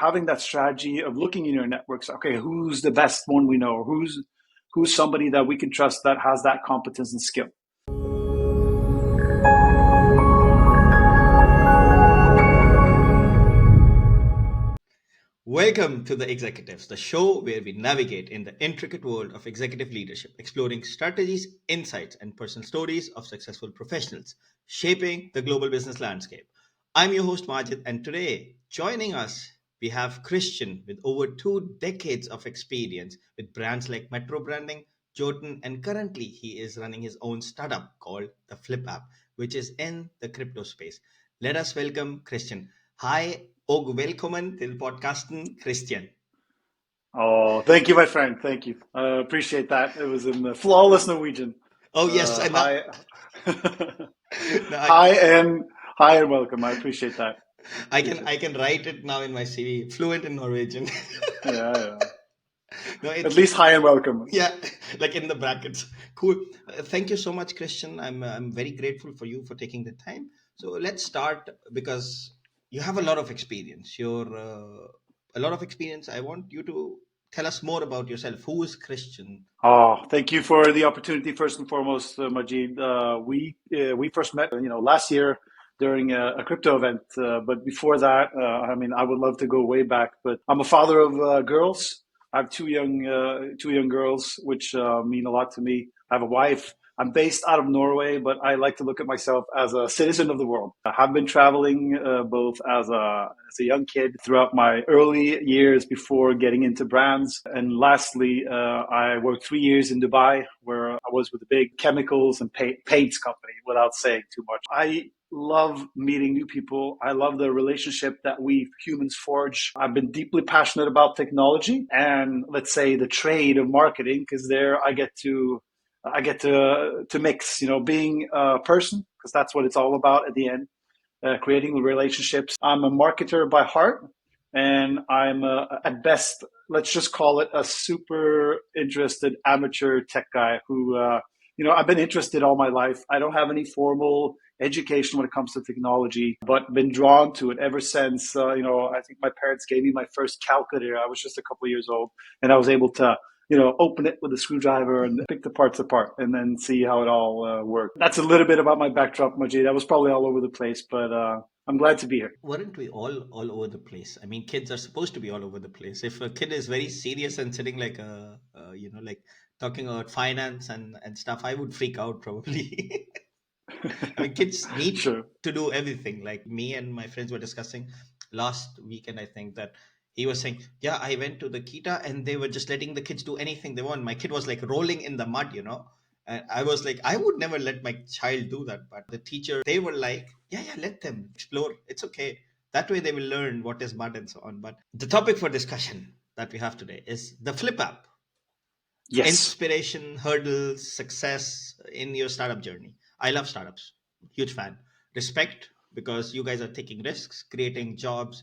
having that strategy of looking in your networks. Okay, who's the best one we know? Who's somebody that we can trust that has that competence and skill? Welcome to The Executives, the show where we navigate in the intricate world of executive leadership, exploring strategies, insights, and personal stories of successful professionals shaping the global business landscape. I'm your host, Majid, and today, joining us, we have Christian with over 2 decades of experience with brands like Metro Branding, Jotun, and currently he is running his own startup called the Flip App, which is in the crypto space. Let us welcome Christian. Hi og velkommen til podcasten, Christian. Oh, thank you, my friend. Thank you. Appreciate that. It was in the flawless Norwegian. Oh, yes. And Hi, no, hi and welcome. I appreciate that. I can write it now in my CV, fluent in Norwegian. Yeah. No, At least hi and welcome. Yeah, like in the brackets. Cool. Thank you so much, Christian. I'm very grateful for you for taking the time. So let's start because you have a lot of experience. You're a lot of experience. I want you to tell us more about yourself. Who is Christian? Oh, thank you for the opportunity. First and foremost, Majid. We first met, last year during a crypto event. But before that, I would love to go way back. But I'm a father of girls. I have two young girls, which mean a lot to me. I have a wife. I'm based out of Norway, but I like to look at myself as a citizen of the world. I have been traveling both as a young kid throughout my early years before getting into brands. And lastly, I worked 3 years in Dubai, where I was with a big chemicals and paints company, without saying too much. I love meeting new people. I love the relationship that we humans forge. I've been deeply passionate about technology and, let's say, the trade of marketing, because there I get to mix, being a person, because that's what it's all about at the end, creating relationships. I'm a marketer by heart, and I'm at best, let's just call it a super interested amateur tech guy who, I've been interested all my life. I don't have any formal education when it comes to technology, but been drawn to it ever since, I think my parents gave me my first calculator. I was just a couple of years old, and I was able to open it with a screwdriver and pick the parts apart and then see how it all worked. That's a little bit about my backdrop, Majid. I was probably all over the place, but I'm glad to be here. Weren't we all over the place? I mean, kids are supposed to be all over the place. If a kid is very serious and sitting like like talking about finance and stuff, I would freak out probably. I mean, kids need Sure. to do everything. Like me and my friends were discussing last weekend, I think, that he was saying, yeah, I went to the Kita and they were just letting the kids do anything they want. My kid was like rolling in the mud, And I was like, I would never let my child do that. But the teacher, they were like, yeah, let them explore. It's okay. That way they will learn what is mud and so on. But the topic for discussion that we have today is the Flip App. Yes. Inspiration, hurdles, success in your startup journey. I love startups. Huge fan. Respect, because you guys are taking risks, creating jobs,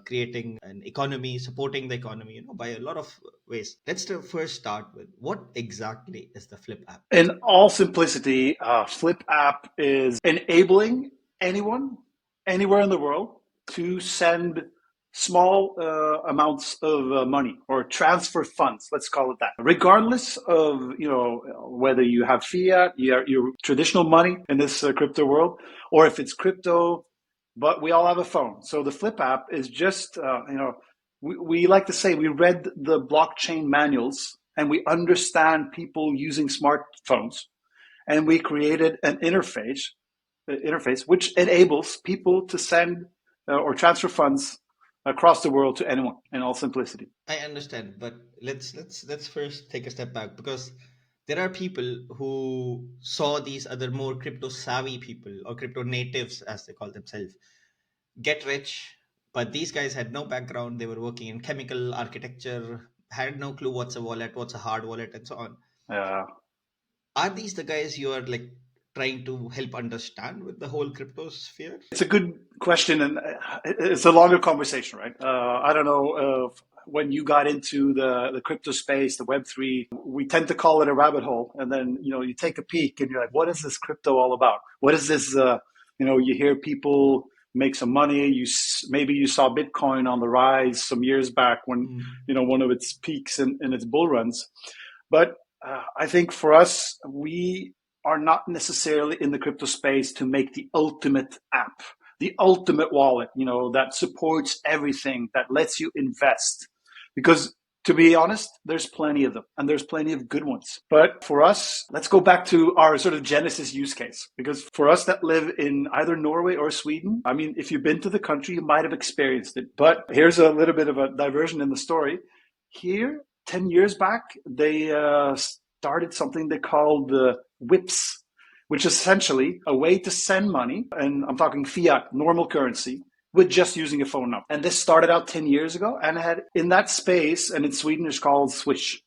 creating an economy, supporting the economy, by a lot of ways. Let's first start with what exactly is the Flip App? In all simplicity, Flip App is enabling anyone, anywhere in the world, to send small amounts of money or transfer funds, let's call it that, regardless of whether you have fiat, your traditional money in this crypto world, or if it's crypto, but we all have a phone. So the Flip App is just we like to say we read the blockchain manuals and we understand people using smartphones, and we created an interface which enables people to send or transfer funds across the world to anyone, in all simplicity. I understand, but let's first take a step back, because there are people who saw these other more crypto savvy people, or crypto natives as they call themselves, get rich, but these guys had no background. They were working in chemical architecture, had no clue what's a wallet, what's a hard wallet, and so on. Are these the guys you are like trying to help understand with the whole crypto sphere? It's a good question, and it's a longer conversation, right? I don't know when you got into the crypto space, the Web3, we tend to call it a rabbit hole. And then, you take a peek and you're like, what is this crypto all about? What is this, you hear people make some money. Maybe you saw Bitcoin on the rise some years back when one of its peaks in its bull runs. But I think for us, we are not necessarily in the crypto space to make the ultimate app, the ultimate wallet, that supports everything, that lets you invest. Because to be honest, there's plenty of them and there's plenty of good ones. But for us, let's go back to our sort of Genesis use case. Because for us that live in either Norway or Sweden, I mean, if you've been to the country, you might have experienced it. But here's a little bit of a diversion in the story. Here, 10 years back, they started something they called WIPs, which is essentially a way to send money, and I'm talking fiat, normal currency, with just using a phone number. And this started out 10 years ago and had in that space, and in Sweden it's called Swish.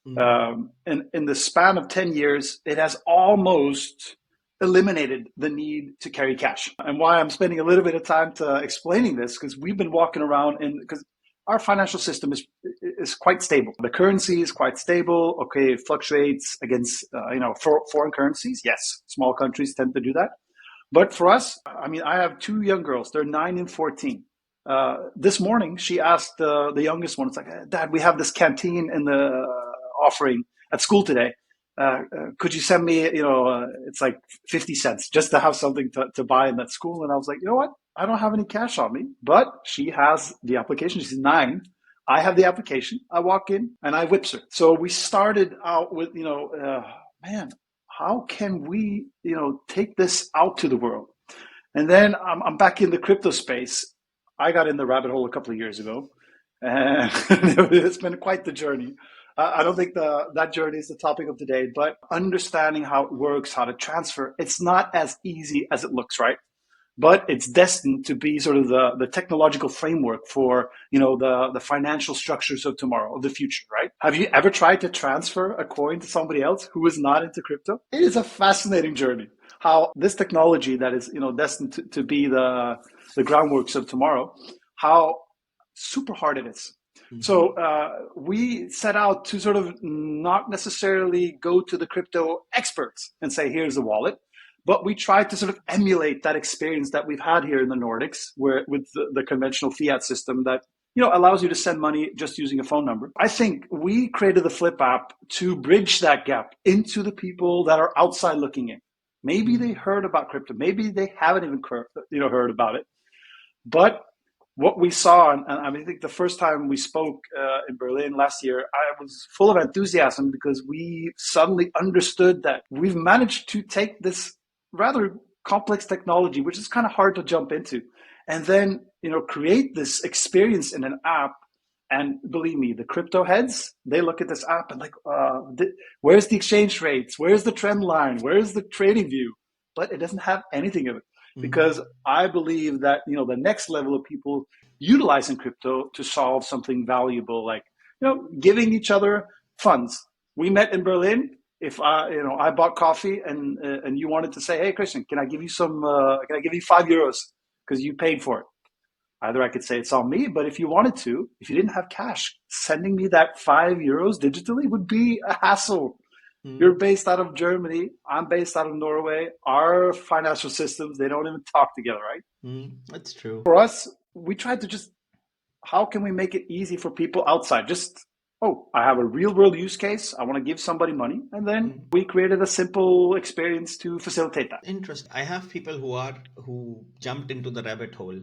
And in the span of 10 years, it has almost eliminated the need to carry cash. And why I'm spending a little bit of time to explaining this, because we've been walking around because our financial system is quite stable. The currency is quite stable. Okay, it fluctuates against foreign currencies. Yes, small countries tend to do that. But for us, I mean, I have two young girls. They're 9 and 14. This morning, she asked the youngest one, it's like, Dad, we have this canteen in the offering at school today. Could you send me, it's like 50 cents just to have something to buy in that school? And I was like, you know what? I don't have any cash on me, but she has the application. She's 9. I have the application. I walk in and I whips her. So we started out with, man, how can we, take this out to the world? And then I'm back in the crypto space. I got in the rabbit hole a couple of years ago, and it's been quite the journey. I don't think that journey is the topic of today, but understanding how it works, how to transfer, it's not as easy as it looks, right? But it's destined to be sort of the technological framework for, the financial structures of tomorrow, of the future, right? Have you ever tried to transfer a coin to somebody else who is not into crypto? It is a fascinating journey. How this technology that is, destined to be the groundworks of tomorrow, how super hard it is. So we set out to sort of not necessarily go to the crypto experts and say, here's the wallet. But we tried to sort of emulate that experience that we've had here in the Nordics, where with the conventional fiat system that allows you to send money just using a phone number. I think we created the Flip app to bridge that gap into the people that are outside looking in. Maybe they heard about crypto, maybe they haven't even heard about it. But what we saw, and I mean, I think the first time we spoke in Berlin last year, I was full of enthusiasm because we suddenly understood that we've managed to take this rather complex technology, which is kind of hard to jump into, and then create this experience in an app. And believe me, the crypto heads, they look at this app and like, where's the exchange rates? Where's the trend line? Where's the trading view? But it doesn't have anything of it, because I believe that the next level of people utilizing crypto to solve something valuable, like giving each other funds. We met in Berlin. If I bought coffee and you wanted to say, hey, Christian, can I give you €5 because you paid for it? Either I could say it's on me, but if you wanted to, if you didn't have cash, sending me that €5 digitally would be a hassle. You're based out of Germany. I'm based out of Norway. Our financial systems, they don't even talk together, right? That's true. For us, we tried to how can we make it easy for people outside? I have a real world use case. I want to give somebody money. And then we created a simple experience to facilitate that. Interesting. I have people who jumped into the rabbit hole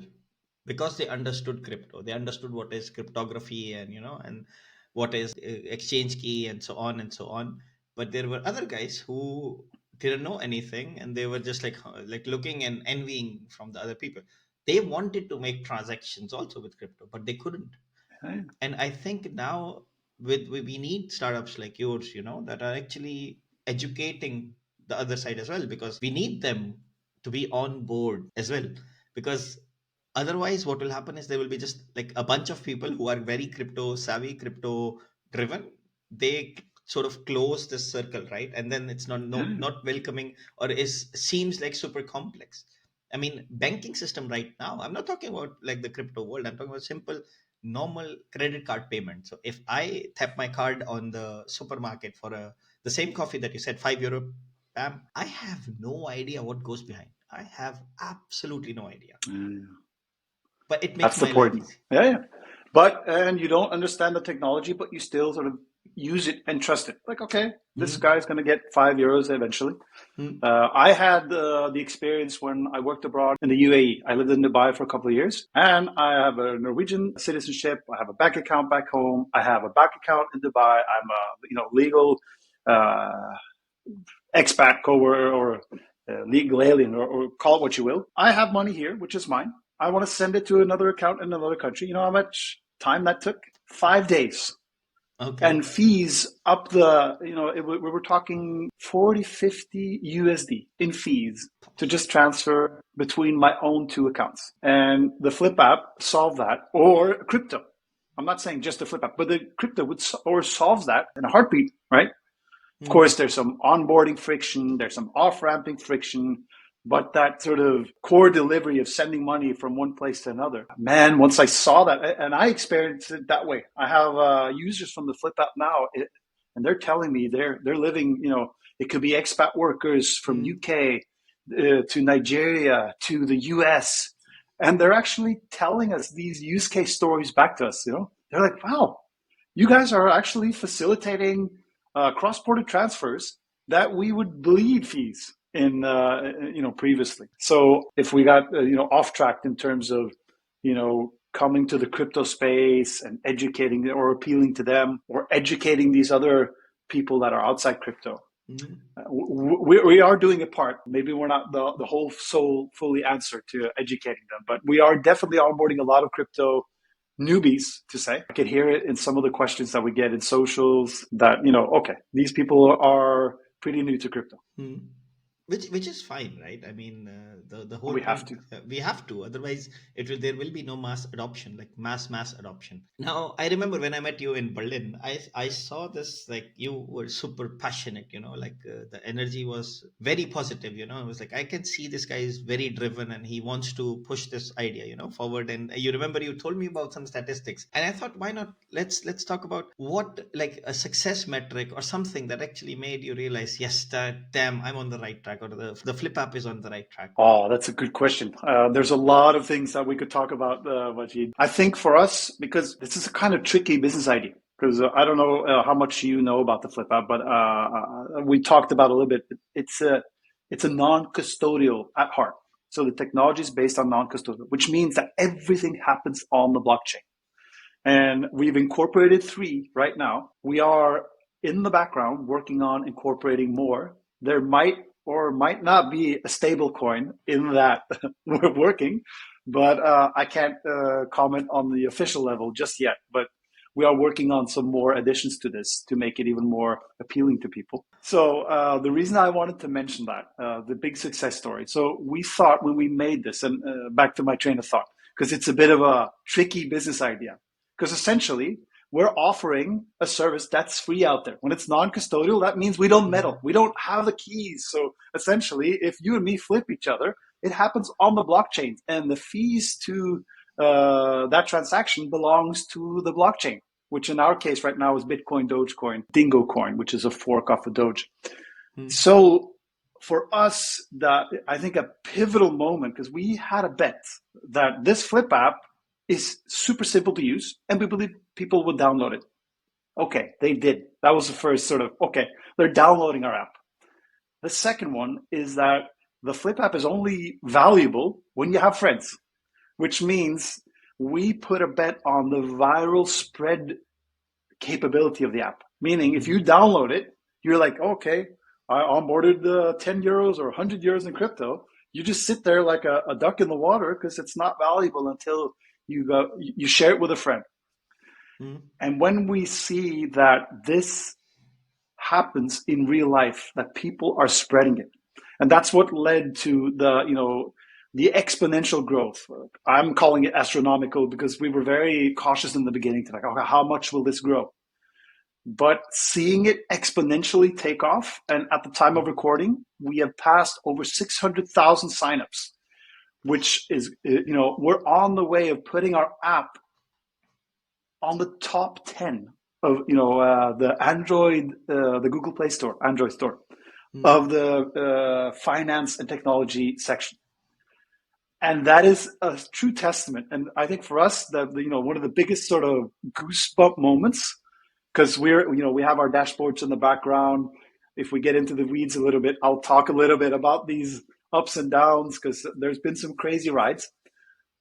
because they understood crypto. They understood what is cryptography and what is exchange key and so on and so on. But there were other guys who didn't know anything, and they were just like looking and envying from the other people. They wanted to make transactions also with crypto, but they couldn't. Okay. And I think now we need startups like yours, that are actually educating the other side as well, because we need them to be on board as well. Because otherwise, what will happen is there will be just like a bunch of people who are very crypto savvy, crypto driven. They sort of close this circle, right? And then it's not welcoming, or seems like super complex. I mean, banking system right now, I'm not talking about like the crypto world. I'm talking about simple, normal credit card payment. So if I tap my card on the supermarket for the same coffee that you said, €5, I have no idea what goes behind. I have absolutely no idea. Mm. But it makes That's the my life point. easy. Yeah. And you don't understand the technology, but you still sort of use it and trust it. Like, okay, this guy's going to get €5 eventually. I had the experience when I worked abroad in the UAE. I lived in Dubai for a couple of years, and I have a Norwegian citizenship. I have a bank account back home. I have a bank account in Dubai. I'm a legal expat or legal alien, or call it what you will. I have money here, which is mine. I want to send it to another account in another country. You know how much time that took? 5 days. Okay. And fees up we were talking 40, 50 USD in fees to just transfer between my own two accounts. And the Flip app solved that, or crypto. I'm not saying just the Flip app, but the crypto solves that in a heartbeat, right? Of course, there's some onboarding friction, there's some off-ramping friction, but that sort of core delivery of sending money from one place to another, man, once I saw that, and I experienced it that way. I have users from the Flip app now, and they're telling me they're living, it could be expat workers from UK to Nigeria to the US, and they're actually telling us these use case stories back to us. They're like, wow, you guys are actually facilitating cross-border transfers that we would bleed fees in previously. So if we got off track in terms of coming to the crypto space and educating or appealing to them, or educating these other people that are outside crypto, we are doing a part. Maybe we're not the whole soul fully answer to educating them, but we are definitely onboarding a lot of crypto newbies, to say. I could hear it in some of the questions that we get in socials that, okay, these people are pretty new to crypto. Which is fine, right? I mean, the whole We point, have to. we have to, otherwise there will be no mass adoption, like mass adoption. Now, I remember when I met you in Berlin, I saw this, like, you were super passionate, like the energy was very positive. It was like, I can see this guy is very driven and he wants to push this idea, forward. And you remember you told me about some statistics, and I thought, why not, let's talk about what, like, a success metric or something that actually made you realize, yes, damn, I'm on the right track, or the Flip app is on the right track. Oh, that's a good question. There's a lot of things that we could talk about, Majid. I think for us, because this is a kind of tricky business idea, because I don't know how much you know about the Flip app, but we talked about a little bit. It's a non-custodial at heart. So the technology is based on non-custodial, which means that everything happens on the blockchain. And we've incorporated 3 right now. We are in the background working on incorporating more. There might or might not be a stable coin in that we're working, but I can't comment on the official level just yet. But we are working on some more additions to this to make it even more appealing to people. So the reason I wanted to mention that, the big success story. So we thought when we made this, and back to my train of thought, because it's a bit of a tricky business idea. Because essentially, we're offering a service that's free out there. When it's non-custodial, that means we don't meddle. We don't have the keys. So essentially, if you and me flip each other, it happens on the blockchain. And the fees to that transaction belongs to the blockchain, which in our case right now is Bitcoin, Dogecoin, Dingo Coin, which is a fork off of Doge. So for us, I think a pivotal moment, because we had a bet that this Flip app is super simple to use, and we believe people would download it. Okay, they did. That was the first sort of, okay, they're downloading our app. The second one is that the Flip app is only valuable when you have friends, which means we put a bet on the viral spread capability of the app. Meaning, if you download it, you're like, okay, I onboarded €10 or €100 in crypto. You just sit there like a duck in the water, because it's not valuable until you share it with a friend. And when we see that this happens in real life, that people are spreading it, and that's what led to the exponential growth. I'm calling it astronomical, because we were very cautious in the beginning to like, okay, how much will this grow? But seeing it exponentially take off, and at the time of recording, we have passed over 600,000 signups, which is, we're on the way of putting our app on the top 10 of, the Android, the Google Play Store, Android store, of the finance and technology section. And that is a true testament. And I think for us, that one of the biggest sort of goosebump moments, because we have our dashboards in the background. If we get into the weeds a little bit, I'll talk a little bit about these ups and downs, because there's been some crazy rides.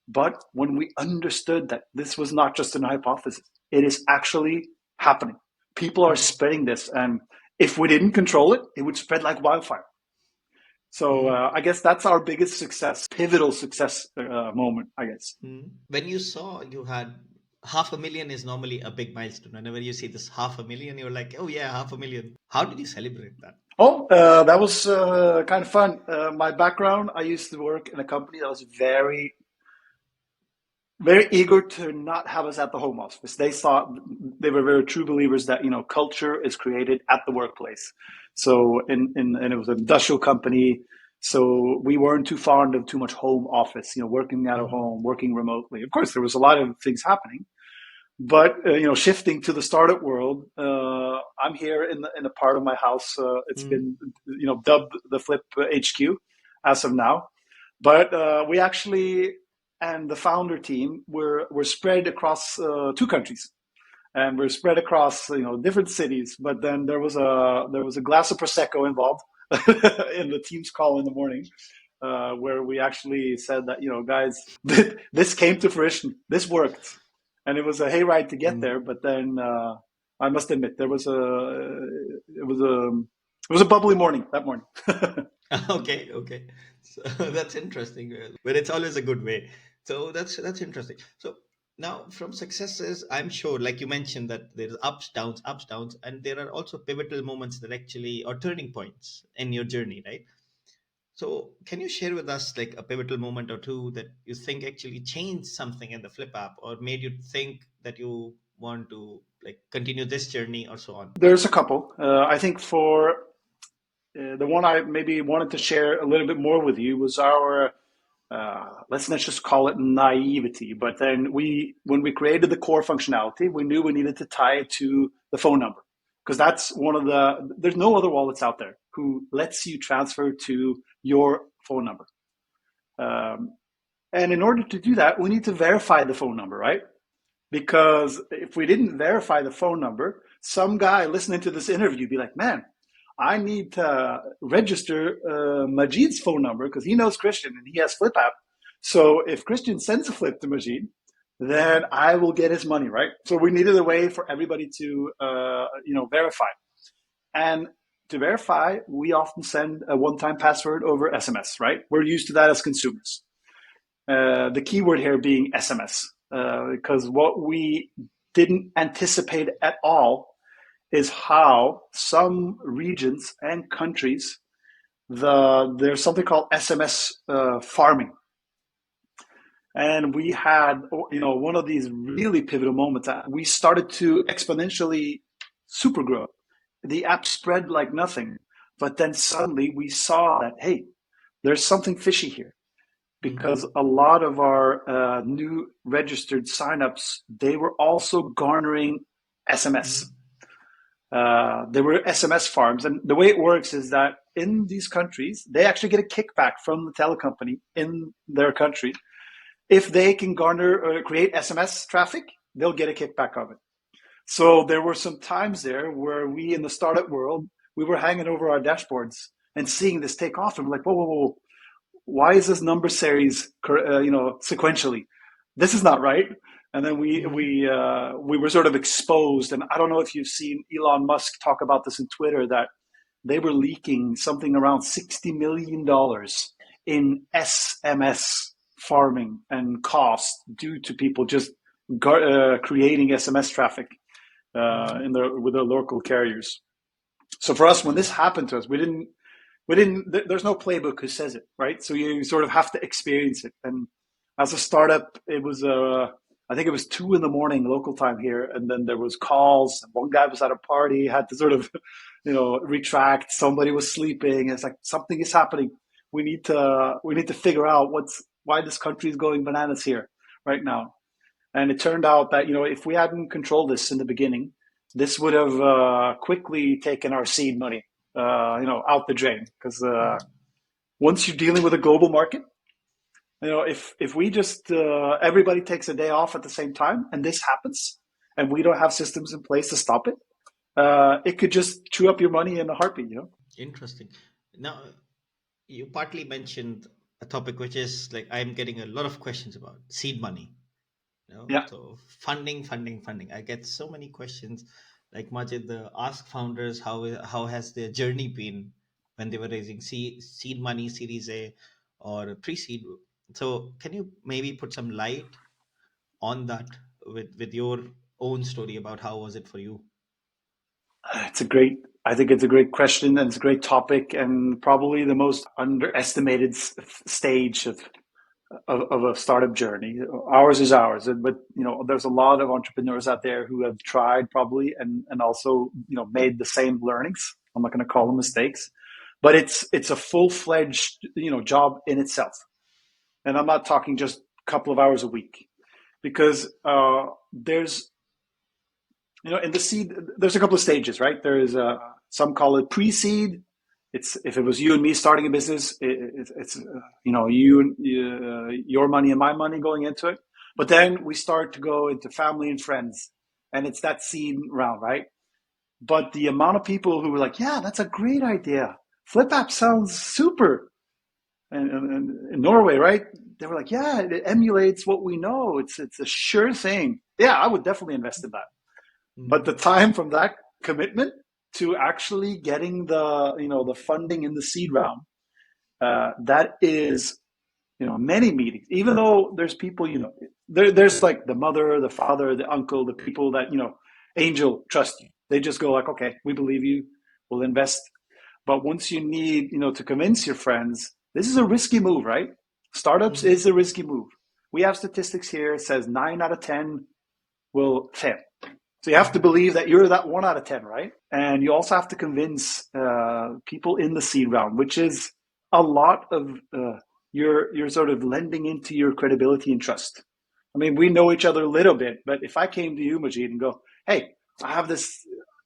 But when we understood that this was not just an hypothesis, it is actually happening. People are spreading this, and if we didn't control it, it would spread like wildfire. So I guess that's our biggest success, pivotal success moment, I guess. When you saw you had 500,000 is normally a big milestone. Whenever you see this 500,000, you're like, oh yeah, 500,000. How did you celebrate that? Oh, that was kind of fun. My background, I used to work in a company that was very, very eager to not have us at the home office. They thought, they were very true believers that culture is created at the workplace. So and it was an industrial company, so we weren't too fond of too much home office. Working out of home, working remotely. Of course, there was a lot of things happening, but shifting to the startup world, I'm here in a part of my house. It's been dubbed the Flip HQ as of now, but we actually, and the founder team, we're spread across 2 countries, and we're spread across different cities. But then there was a glass of prosecco involved in the team's call in the morning, where we actually said that guys, this came to fruition, this worked, and it was a hayride to get there. But then I must admit, it was a bubbly morning that morning. Okay. So that's interesting, but it's always a good way. So that's interesting. So now from successes, I'm sure, like you mentioned, that there's ups, downs, and there are also pivotal moments that actually or turning points in your journey, right? So can you share with us like a pivotal moment or two that you think actually changed something in the Flip app or made you think that you want to like continue this journey or so on? There's a couple. I think for the one I maybe wanted to share a little bit more with you was our let's not just call it naivety. But then when we created the core functionality, we knew we needed to tie it to the phone number, because that's there's no other wallets out there who lets you transfer to your phone number. And in order to do that, we need to verify the phone number, right? Because if we didn't verify the phone number, some guy listening to this interview would be like, man, I need to register Majid's phone number because he knows Christian and he has Flip app. So if Christian sends a flip to Majid, then I will get his money, right? So we needed a way for everybody to, verify. And to verify, we often send a one-time password over SMS, right? We're used to that as consumers. The keyword here being SMS, because what we didn't anticipate at all is how some regions and countries, there's something called SMS farming. And we had, one of these really pivotal moments. We started to exponentially super grow. The app spread like nothing. But then suddenly we saw that, hey, there's something fishy here. Because a lot of our new registered signups, they were also garnering SMS. There were SMS farms. And the way it works is that in these countries, they actually get a kickback from the telecompany in their country. If they can garner or create SMS traffic, they'll get a kickback of it. So there were some times there where we in the startup world, we were hanging over our dashboards and seeing this take off. And we're like, whoa. Why is this number series, sequentially? This is not right. And then we were sort of exposed. And I don't know if you've seen Elon Musk talk about this in Twitter, that they were leaking something around $60 million in SMS farming and cost due to people just creating SMS traffic with their local carriers. So for us, when this happened to us, we didn't. There's no playbook who says it, right? So you sort of have to experience it. And as a startup, it was, I think it was 2 a.m. local time here. And then there was calls. One guy was at a party, had to sort of, retract. Somebody was sleeping. It's like, something is happening. We need to figure out why this country is going bananas here right now. And it turned out that, if we hadn't controlled this in the beginning, this would have quickly taken our seed money out the drain, because once you're dealing with a global market, If we just everybody takes a day off at the same time, and this happens, and we don't have systems in place to stop it, it could just chew up your money in a heartbeat. Interesting. Now, you partly mentioned a topic which is like I'm getting a lot of questions about seed money. Yeah. So funding. I get so many questions. Like Majid, ask founders how has their journey been when they were raising seed money, Series A, or pre-seed. So can you maybe put some light on that with your own story about how was it for you? I think it's a great question, and it's a great topic, and probably the most underestimated stage of a startup journey. Ours is ours, but there's a lot of entrepreneurs out there who have tried probably and also made the same learnings. I'm not going to call them mistakes, but it's a full-fledged job in itself, and I'm not talking just a couple of hours a week, because there's in the seed, there's a couple of stages, right? There's some call it pre-seed. It's if it was you and me starting a business, it's your money and my money going into it. But then we start to go into family and friends, and it's that seed round, right? But the amount of people who were like, "Yeah, that's a great idea. Flip app sounds super," and in Norway, right? They were like, "Yeah, it emulates what we know. It's a sure thing. Yeah, I would definitely invest in that." But the Mm-hmm. time from that commitment to actually getting the funding in the seed round, that is many meetings. Even though there's people there's like the mother, the father, the uncle, the people that angel trust you. They just go like, okay, we believe you, we'll invest. But once you need to convince your friends, this is a risky move, right? Startups Mm-hmm. is a risky move. We have statistics here. It says 9 out of 10 will fail. So you have to believe that you're that 1 out of 10, right? And you also have to convince people in the seed round, which is a lot of you're sort of lending into your credibility and trust. I mean, we know each other a little bit, but if I came to you, Majid, and go, "Hey, I have this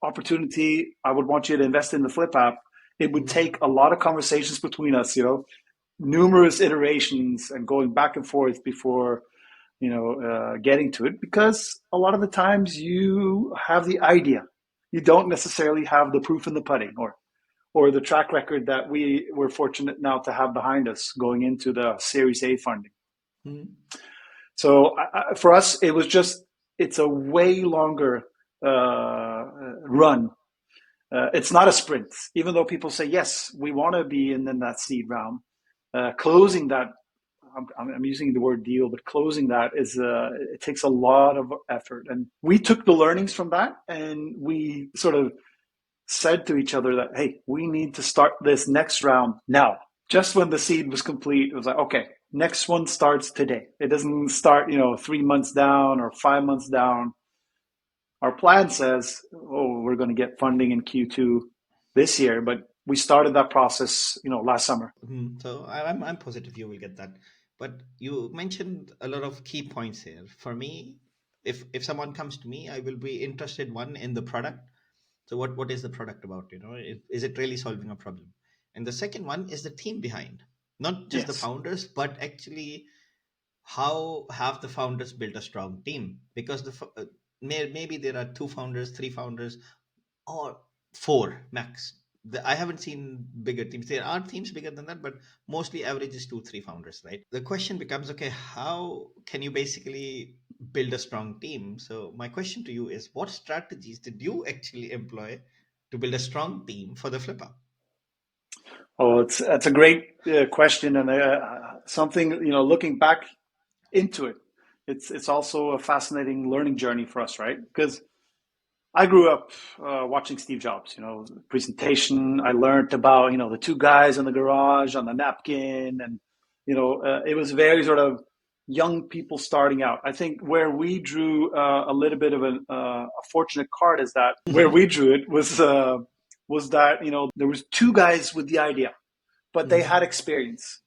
opportunity. I would want you to invest in the Flip app," it would Mm-hmm. take a lot of conversations between us, numerous iterations and going back and forth before getting to it, because a lot of the times you have the idea, you don't necessarily have the proof in the pudding, or the track record that we were fortunate now to have behind us going into the Series A funding. Mm-hmm. So for us, it's a way longer run. It's not a sprint, even though people say yes, we want to be in that seed round. Closing that, I'm using the word deal, but closing that it takes a lot of effort. And we took the learnings from that, and we sort of said to each other that, hey, we need to start this next round now. Just when the seed was complete, it was like, okay, next one starts today. It doesn't start, 3 months down or 5 months down. Our plan says, oh, we're going to get funding in Q2 this year, but we started that process, last summer. So I'm positive you will get that. But you mentioned a lot of key points here. For me, if someone comes to me, I will be interested one in the product. So what is the product about? Is it really solving a problem? And the second one is the team behind, not just the Yes. founders, but actually how have the founders built a strong team? Because maybe there are two founders, three founders, or four max. I haven't seen bigger teams. There are teams bigger than that, but mostly average is two, three founders, right? The question becomes, okay, how can you basically build a strong team? So my question to you is, what strategies did you actually employ to build a strong team for the flip up? Oh, that's a great question, and something looking back into it, it's also a fascinating learning journey for us, right? Because I grew up watching Steve Jobs, presentation. I learned about the two guys in the garage on the napkin, and it was very sort of young people starting out. I think where we drew a little bit of a fortunate card is that where we drew it was that there was two guys with the idea, but they had Mhm. experience.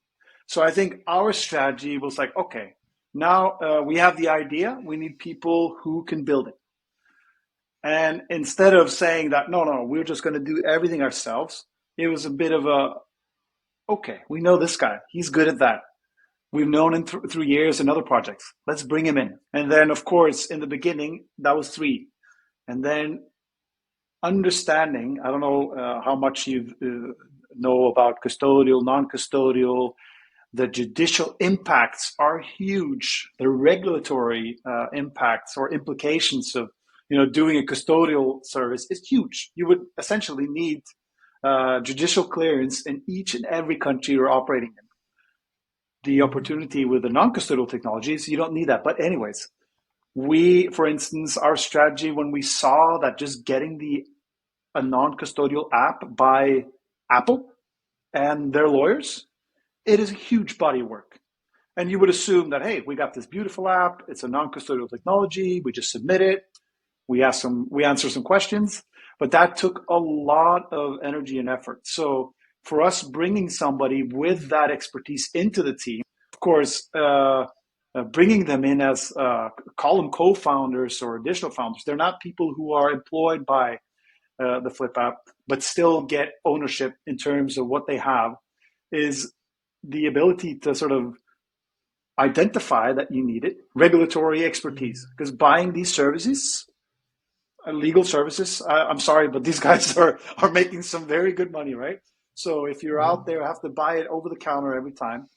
So I think our strategy was like, okay, now we have the idea. We need people who can build it. And instead of saying that, no, no, we're just going to do everything ourselves, it was a bit of okay, we know this guy. He's good at that. We've known him through years in other projects. Let's bring him in. And then, of course, in the beginning, that was 3. And then understanding, I don't know how much you know about custodial, non-custodial. The judicial impacts are huge. The regulatory impacts or implications of doing a custodial service is huge. You would essentially need judicial clearance in each and every country you're operating in. The opportunity with the non-custodial technologies, you don't need that. But anyways, for instance, our strategy when we saw that just getting a non-custodial app by Apple and their lawyers, it is a huge body of work. And you would assume that, hey, we got this beautiful app. It's a non-custodial technology. We just submit it. We answer some questions. But that took a lot of energy and effort. So for us, bringing somebody with that expertise into the team, of course, bringing them in as call them co-founders or additional founders. They're not people who are employed by the Flip app, but still get ownership in terms of what they have, is the ability to sort of identify that you need it, regulatory expertise, because buying these services, legal services, I'm sorry, but these guys are making some very good money, right? So if you're out there, have to buy it over the counter every time,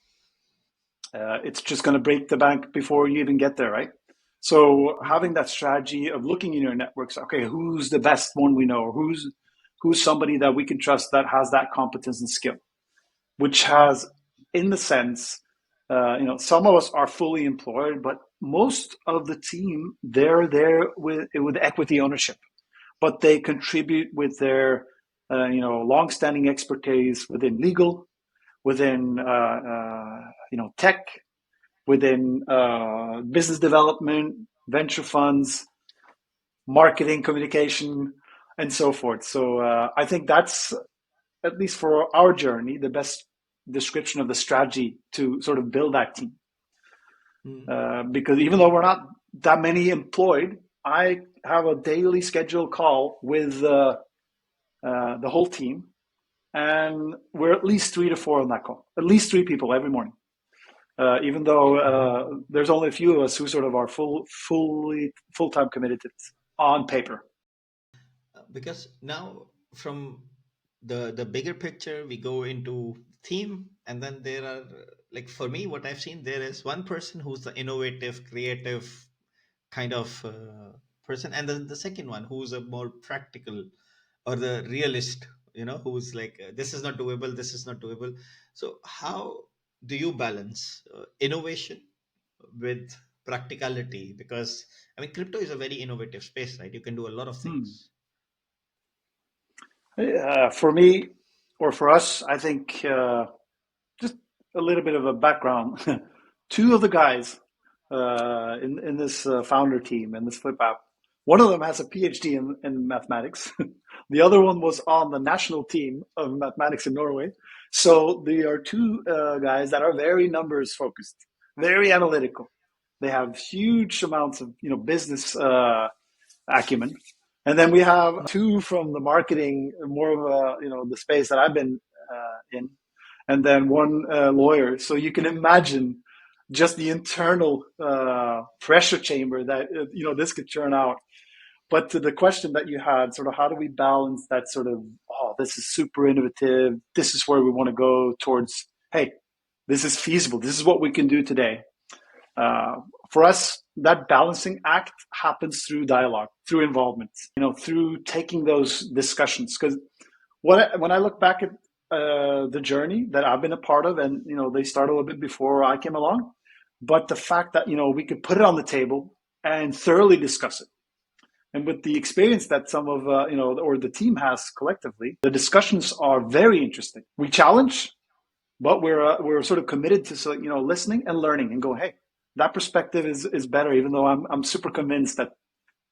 it's just going to break the bank before you even get there, right? So having that strategy of looking in your networks, okay, who's the best one we know, or who's somebody that we can trust that has that competence and skill, which has, in the sense, some of us are fully employed, but most of the team, they're there with equity ownership, but they contribute with their, long-standing expertise within legal, within, tech, within business development, venture funds, marketing, communication, and so forth. So I think that's, at least for our journey, the best description of the strategy to sort of build that team. Because even though we're not that many employed, I have a daily scheduled call with the whole team, and we're at least 3 to 4 on that call. At least 3 people every morning. Even though there's only a few of us who sort of are full-time committed to this on paper. Because now from the bigger picture, we go into theme, and then there are, like, for me, what I've seen, there is one person who's the innovative, creative kind of person, and then the second one who's a more practical or the realist, who's like, this is not doable, this is not doable. So how do you balance innovation with practicality? Because I mean, crypto is a very innovative space, right? You can do a lot of things. For me, or for us, I think just a little bit of a background. 2 of the guys in this founder team, in this Flip app, one of them has a PhD in mathematics. The other one was on the national team of mathematics in Norway. So there are 2 guys that are very numbers focused, very analytical. They have huge amounts of business acumen. And then we have 2 from the marketing, more of the space that I've been in, and then 1 lawyer. So you can imagine just the internal pressure chamber that this could turn out. But to the question that you had, sort of how do we balance that sort of, this is super innovative, this is where we want to go towards, hey, this is feasible, this is what we can do today. For us, that balancing act happens through dialogue, through involvement, through taking those discussions. Because when I look back at the journey that I've been a part of, and they started a little bit before I came along, but the fact that we could put it on the table and thoroughly discuss it, and with the experience that some of or the team has collectively, the discussions are very interesting. We challenge, but we're sort of committed to listening and learning and go, hey, that perspective is better, even though I'm super convinced that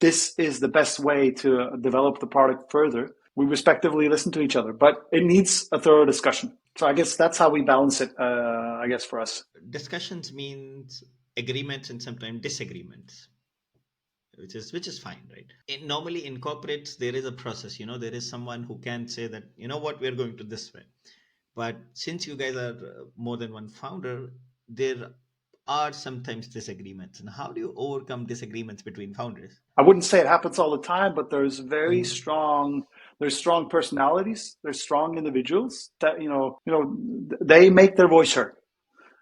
this is the best way to develop the product further. We respectively listen to each other, but it needs a thorough discussion. So I guess that's how we balance it, I guess, for us. Discussions means agreements and sometimes disagreements, which is fine, right? Normally in corporates, there is a process, there is someone who can say that, what, we're going to this way. But since you guys are more than one founder, there are sometimes disagreements. And how do you overcome disagreements between founders? I wouldn't say it happens all the time, but there's very Mm, strong. There's strong personalities. There's strong individuals that they make their voice heard.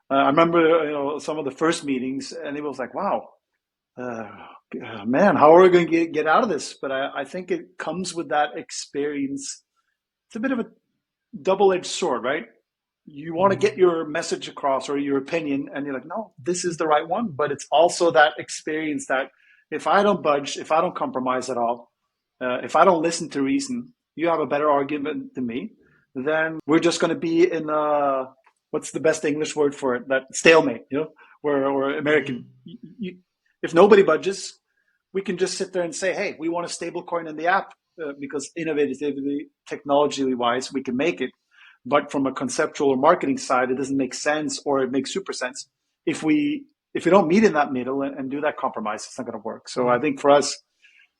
I remember some of the first meetings, and it was like, wow, uh, man, how are we going to get out of this? But I think it comes with that experience. It's a bit of a double-edged sword, right? You want to mm, get your message across or your opinion, and you're like, no, this is the right one. But it's also that experience that if I don't budge, if I don't compromise at all, if I don't listen to reason, you have a better argument than me, then we're just going to be in what's the best English word for it? That stalemate, where or American. mm, If nobody budges, we can just sit there and say, hey, we want a stable coin in the app because innovatively, technologically wise, we can make it. But from a conceptual or marketing side, it doesn't make sense, or it makes super sense. If we don't meet in that middle and do that compromise, it's not going to work. So I mm. think for us,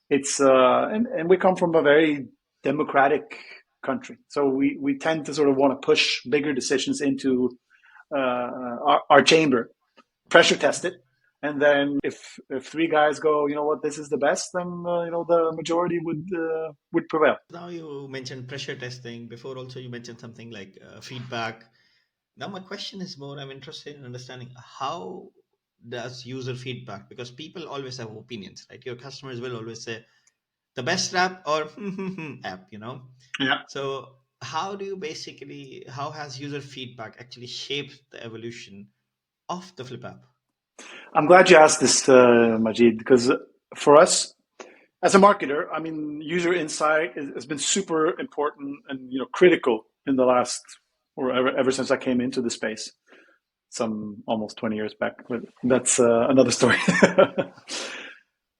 it's and we come from a very democratic country, so we tend to sort of want to push bigger decisions into our chamber, pressure test it, and then if three guys go, you know what, this is the best, then the majority would prevail. Now you mentioned pressure testing. Before also you mentioned something like feedback. Now my question is more, I'm interested in understanding how does user feedback, because people always have opinions, right? Your customers will always say the best app or app, Yeah. So how has user feedback actually shaped the evolution of the Flip app? I'm glad you asked this, Majid, because for us as a marketer, I mean, user insight has been super important and critical in the last, or ever since I came into the space, some almost 20 years back. But that's another story.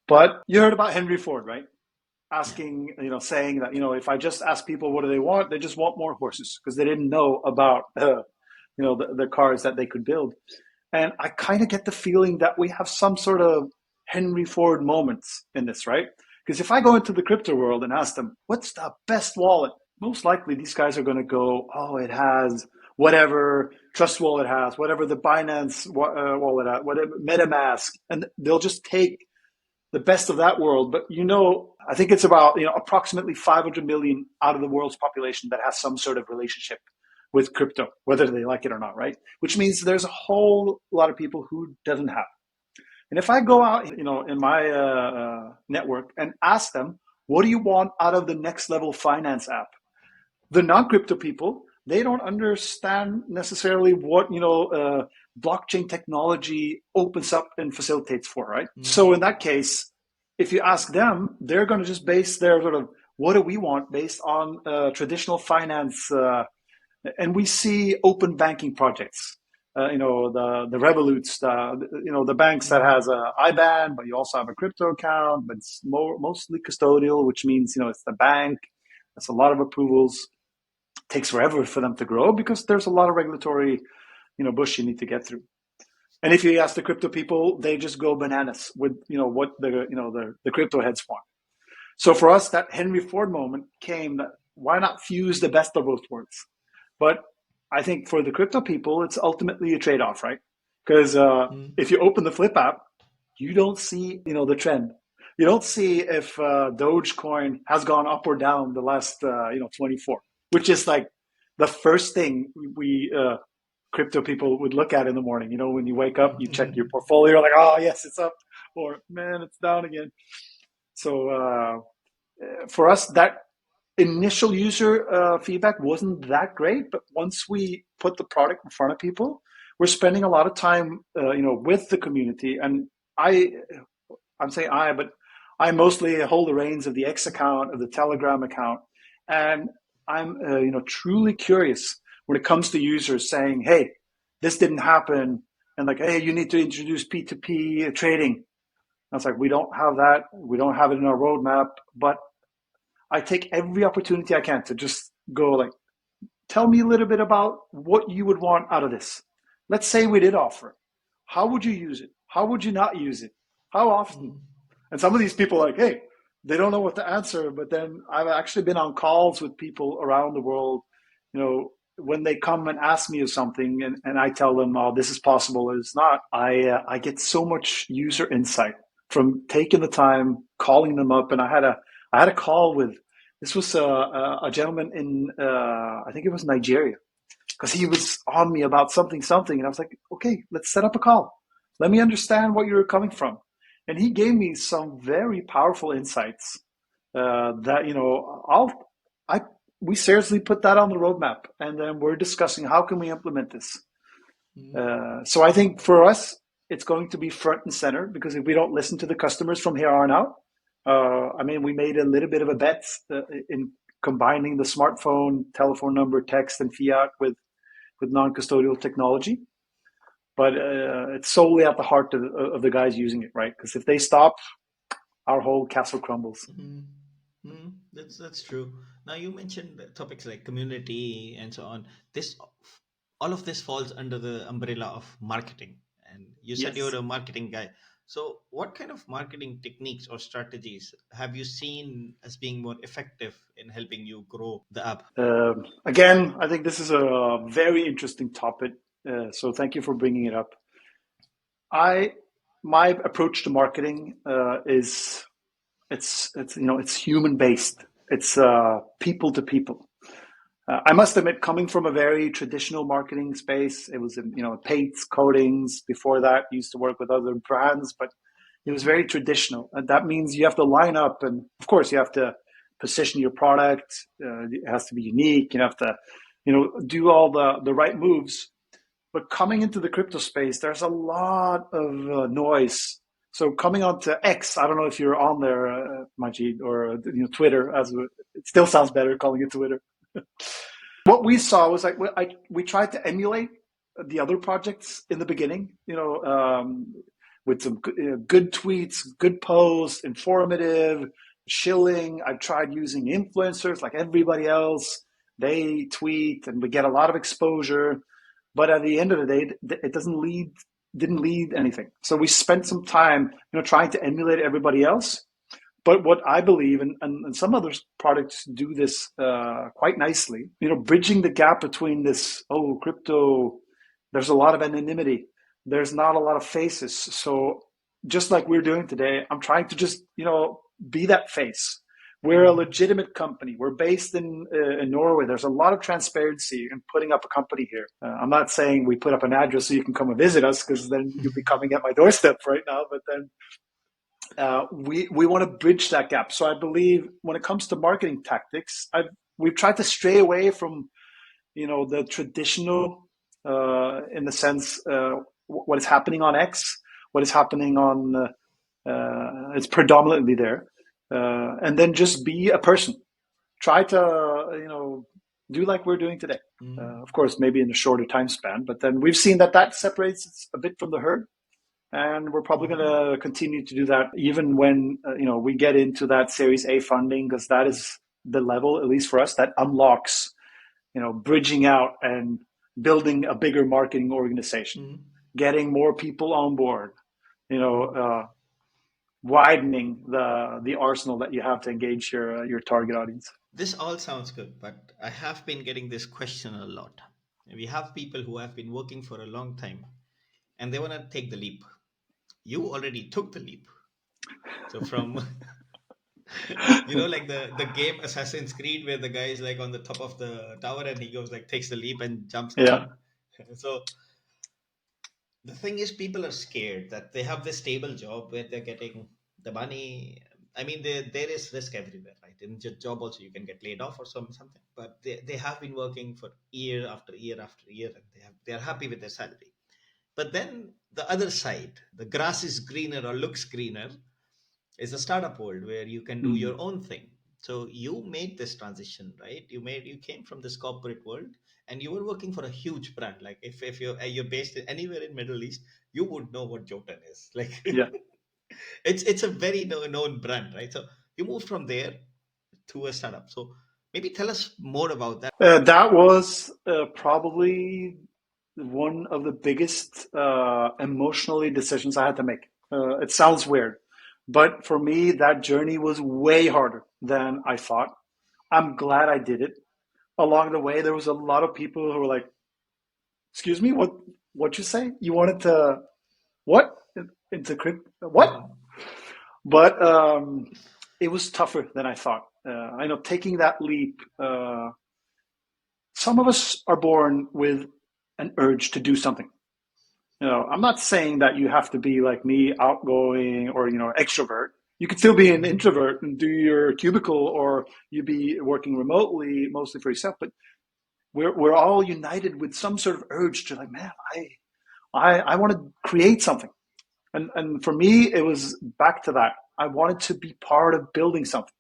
But you heard about Henry Ford, right? Yeah. Asking, saying that, if I just ask people what do they want, they just want more horses because they didn't know about, the cars that they could build. And I kind of get the feeling that we have some sort of Henry Ford moments in this, right? Because if I go into the crypto world and ask them, what's the best wallet? Most likely these guys are going to go, oh, it has whatever Trust Wallet has, whatever the Binance wallet has, whatever MetaMask. And they'll just take the best of that world. But I think it's about approximately 500 million out of the world's population that has some sort of relationship with crypto, whether they like it or not, right? Which means there's a whole lot of people who doesn't have. And if I go out, in my network and ask them, what do you want out of the next level finance app? The non-crypto people, they don't understand necessarily what blockchain technology opens up and facilitates for, right? Mm, So in that case, if you ask them, they're going to just base their sort of what do we want based on traditional finance, and we see open banking projects. The Revoluts, the banks that mm, has a IBAN, but you also have a crypto account, but it's mostly custodial, which means it's the bank. That's a lot of approvals. Takes forever for them to grow because there's a lot of regulatory, bush you need to get through. And if you ask the crypto people, they just go bananas with what the crypto heads want. So for us, that Henry Ford moment came. That why not fuse the best of both worlds? But I think for the crypto people, it's ultimately a trade-off, right? Because mm, if you open the Flip app, you don't see the trend. You don't see if Dogecoin has gone up or down the last 24, which is like the first thing we crypto people would look at in the morning. When you wake up, you check your mm, portfolio, you're like, oh yes, it's up, or man, it's down again. So for us, that initial user feedback wasn't that great, but once we put the product in front of people, we're spending a lot of time, with the community. And I'm saying but I mostly hold the reins of the X account, of the Telegram account, and I'm, truly curious when it comes to users saying, "Hey, this didn't happen," and like, "Hey, you need to introduce P2P trading." I was like, "We don't have that. We don't have it in our roadmap," but I take every opportunity I can to just go like, tell me a little bit about what you would want out of this. Let's say we did offer it. How would you use it? How would you not use it? How often? mm, And some of these people are like, hey, they don't know what to answer. But then I've actually been on calls with people around the world, when they come and ask me of something and I tell them, oh, this is possible, it's not, I get so much user insight from taking the time, calling them up. And I had a call with, this was a gentleman in, I think it was Nigeria, because he was on me about something. And I was like, okay, let's set up a call. Let me understand what you're coming from. And he gave me some very powerful insights that, I we seriously put that on the roadmap, and then we're discussing how can we implement this. So I think for us, it's going to be front and center, because if we don't listen to the customers from here on out, we made a little bit of a bet in combining the smartphone, telephone number, text, and fiat with non-custodial technology. But it's solely at the heart of the guys using it, right? Because if they stop, our whole castle crumbles. That's true. Now you mentioned topics like community and so on. This all of this falls under the umbrella of marketing, and you said you're Yes. a marketing guy. So, what kind of marketing techniques or strategies have you seen as being more effective in helping you grow the app? Again, I think this is a very interesting topic. So thank you for bringing it up. I My approach to marketing is it's human based. It's people to people. I must admit, coming from a very traditional marketing space, it was in paints, coatings. Before that, I used to work with other brands, but it was Mhm. very traditional, and that means you have to line up, and of course, you have to position your product. It has to be unique. You have to, do all the right moves. But coming into the crypto space, there's a lot of noise. So coming onto X, I don't know if you're on there, Majid, or Twitter. It still sounds better calling it Twitter. What we saw was like we tried to emulate the other projects in the beginning, with some good tweets, good posts, informative, shilling. I tried using influencers like everybody else. They tweet and we get a lot of exposure, but at the end of the day, it didn't lead anything. So we spent some time, trying to emulate everybody else. But what I believe, and some other products do this quite nicely, bridging the gap between this, crypto, there's a lot of anonymity. There's not a lot of faces. So just like we're doing today, I'm trying to just, be that face. We're a legitimate company. We're based in Norway. There's a lot of transparency in putting up a company here. I'm not saying we put up an address so you can come and visit us, because then you'll be coming at my doorstep right now. But then we want to bridge that gap. So I believe when it comes to marketing tactics, we've tried to stray away from the traditional, in the sense, what is happening on X, what is happening on it's predominantly there, and then just be a person. Try to do like we're doing today. Of course, maybe in a shorter time span, but then we've seen that separates us a bit from the herd. And we're probably going to continue to do that even when we get into that Series A funding, because that is the level, at least for us, that unlocks bridging out and building a bigger marketing organization, getting more people on board, widening the arsenal that you have to engage your target audience. This all sounds good, but I have been getting this question a lot. We have people who have been working for a long time and they want to take the leap. You already took the leap. So from like the game Assassin's Creed, where the guy is like on the top of the tower and he goes like takes the leap and jumps Yeah. down. So the thing is, people are scared that they have this stable job where they're getting the money. I mean, there is risk everywhere, right? In your job also, you can get laid off or something. But they have been working for year after year after year, and they are happy with their salary. But then the other side, the grass is greener or looks greener, is a startup world where you can do your own thing. So you made this transition, right? You came from this corporate world and you were working for a huge brand. Like if you're based anywhere in Middle East, you would know what Jotun is. Like Yeah. it's a very known brand, right? So you moved from there to a startup. So maybe tell us more about that. That was probably one of the biggest emotionally decisions I had to make. It sounds weird, but for me, that journey was way harder than I thought. I'm glad I did it. along the way, there was a lot of people who were like, "Excuse me, what you say? You wanted to what into crypto? What?" Mhm. But it was tougher than I thought. I know taking that leap. Some of us are born with an urge to do something. I'm not saying that you have to be like me, outgoing or extrovert. You could still be an Mhm. introvert and do your cubicle, or you be working remotely, mostly for yourself. But we're all united with some sort of urge to like, man, I want to create something. And for me, it was back to that. I wanted to be part of building something.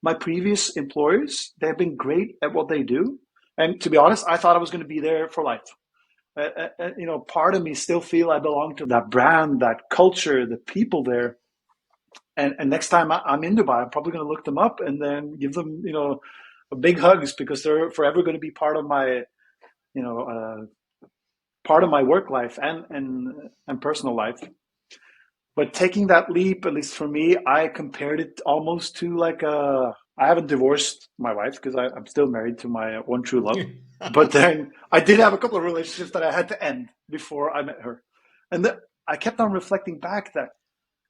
My previous employers, they've been great at what they do. And to be honest, I thought I was going to be there for life. Part of me still feel I belong to that brand, that culture, the people there. And next time I'm in Dubai, I'm probably going to look them up and then give them, big hugs, because they're forever going to be part of my, you know, part of my work life and personal life. But taking that leap, at least for me, I compared it almost to like a. I haven't divorced my wife because I'm still married to my one true love. But then I did have a couple of relationships that I had to end before I met her. And I kept on reflecting back that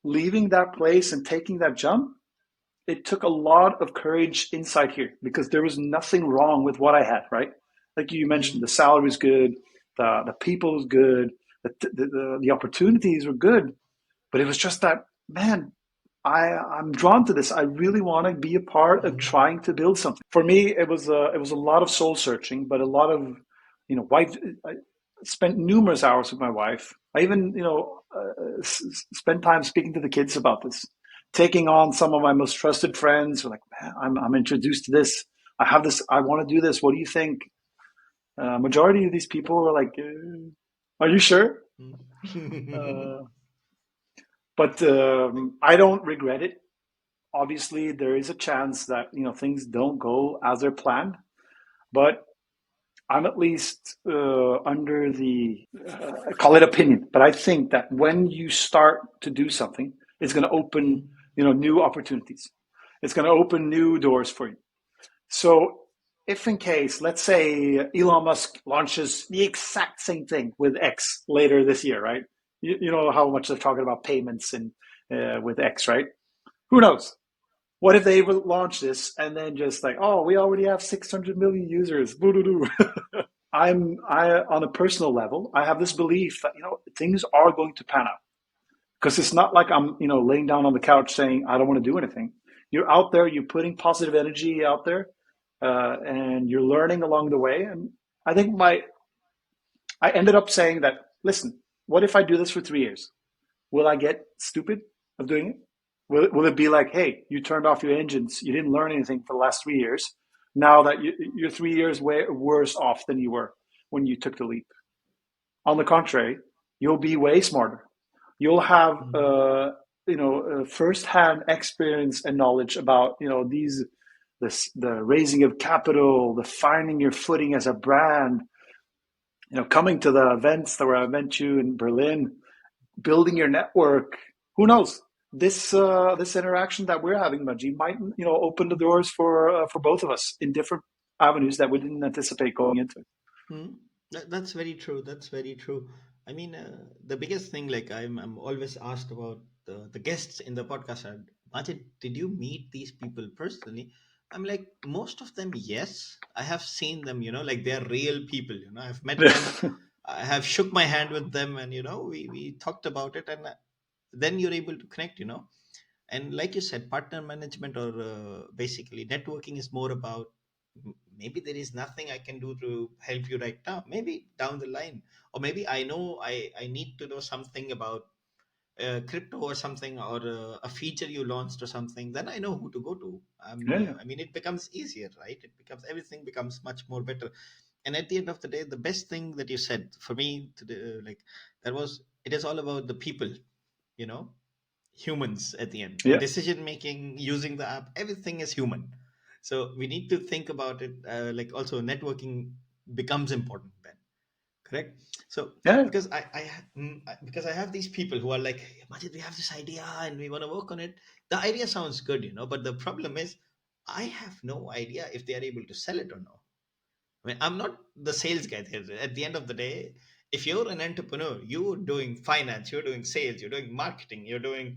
leaving that place and taking that jump, it took a lot of courage inside here, because there was nothing wrong with what I had, right? Like you mentioned, the Mhm. salary was good, the people was good, the opportunities were good, but it was just that, man, I'm drawn to this. I really want to be a part of Mhm. trying to build something. For me, it was a lot of soul searching, but a lot of, wife. I spent numerous hours with my wife. I even, spent time speaking to the kids about this, taking on some of my most trusted friends. Who are like, man, I'm introduced to this. I have this. I want to do this. What do you think? Majority of these people were like, "Are you sure?" Mhm. Uh, but I don't regret it. Obviously, there is a chance that things don't go as they're planned, but I'm at least under the call it opinion. But I think that when you start to do something, it's going to open Mhm. new opportunities. It's going to open new doors for you. So if in case, let's say Elon Musk launches the exact same thing with X later this year, right? You know how much they're talking about payments and with X, right? Who knows? What if they launch this and then just like, oh, we already have 600 million users. Boo-doo-doo. On a personal level, I have this belief that things are going to pan out, because it's not like I'm laying down on the couch saying I don't want to do anything. You're out there, you're putting positive energy out there, and you're learning along the way. And I think I ended up saying that, listen, what if I do this for 3 years? Will I get stupid of doing it? Will it be like, hey, you turned off your engines, you didn't learn anything for the last 3 years. Now that you're 3 years way worse off than you were when you took the leap. On the contrary, you'll be way smarter. You'll have Mhm. first-hand experience and knowledge about the raising of capital, the finding your footing as a brand, coming to the events that where I met you in Berlin, building your network. Who knows? This interaction that we're having, Majid, might open the doors for both of us in different avenues that we didn't anticipate going into. Hmm. That's very true. That's very true. I mean, the biggest thing, like I'm always asked about the guests in the podcast. Majid, did you meet these people personally? I'm like, most of them, yes. I have seen them, like they're real people, I've met them. I have shook my hand with them, and, we talked about it, and then you're able to connect, and like you said, partner management, or basically networking, is more about, maybe there is nothing I can do to help you right now, maybe down the line, or maybe I know I need to know something about crypto or something, or a feature you launched or something, then I know who to go to. Yeah, I mean, it becomes easier, right? Everything becomes much more better. And at the end of the day, the best thing that you said for me to the, like, that was, it is all about the people, you know humans at the end. yeah, Decision making, using the app, everything is human. So we need to think about it, like, also networking becomes important then, correct? So yeah, because because I have these people who are like, "Hey, Majid, we have this idea and we want to work on it. The idea sounds good, but the problem is I have no idea if they are able to sell it or not. I mean, I'm not the sales guy there. At the end of the day, if you're an entrepreneur, you're doing finance, you're doing sales, you're doing marketing, you're doing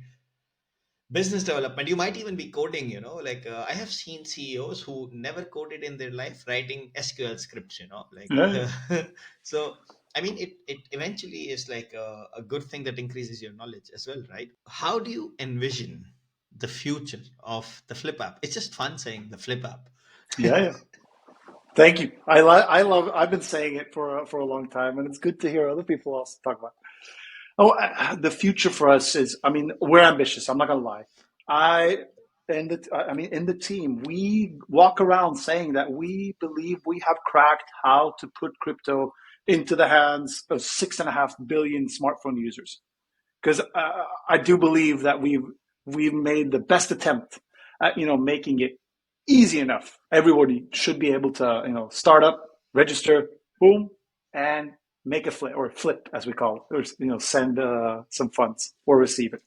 business development. You might even be coding. Like I have seen CEOs who never coded in their life writing SQL scripts. Like Yeah, so. I mean, it eventually is like a good thing that increases your knowledge as well, right? How do you envision the future of the Flip app? It's just fun saying the Flip app. yeah, yeah. Thank you. I love. I've been saying it for a long time, and it's good to hear other people also talk about. Oh, the future for us is. I mean, we're ambitious. I'm not gonna lie. I in the team, we walk around saying that we believe we have cracked how to put crypto into the hands of 6.5 billion smartphone users. Because I do believe that we've made the best attempt at making it easy enough. Everybody should be able to start up, register, boom, and make a flip, or flip as we call it, or send some funds or receive it.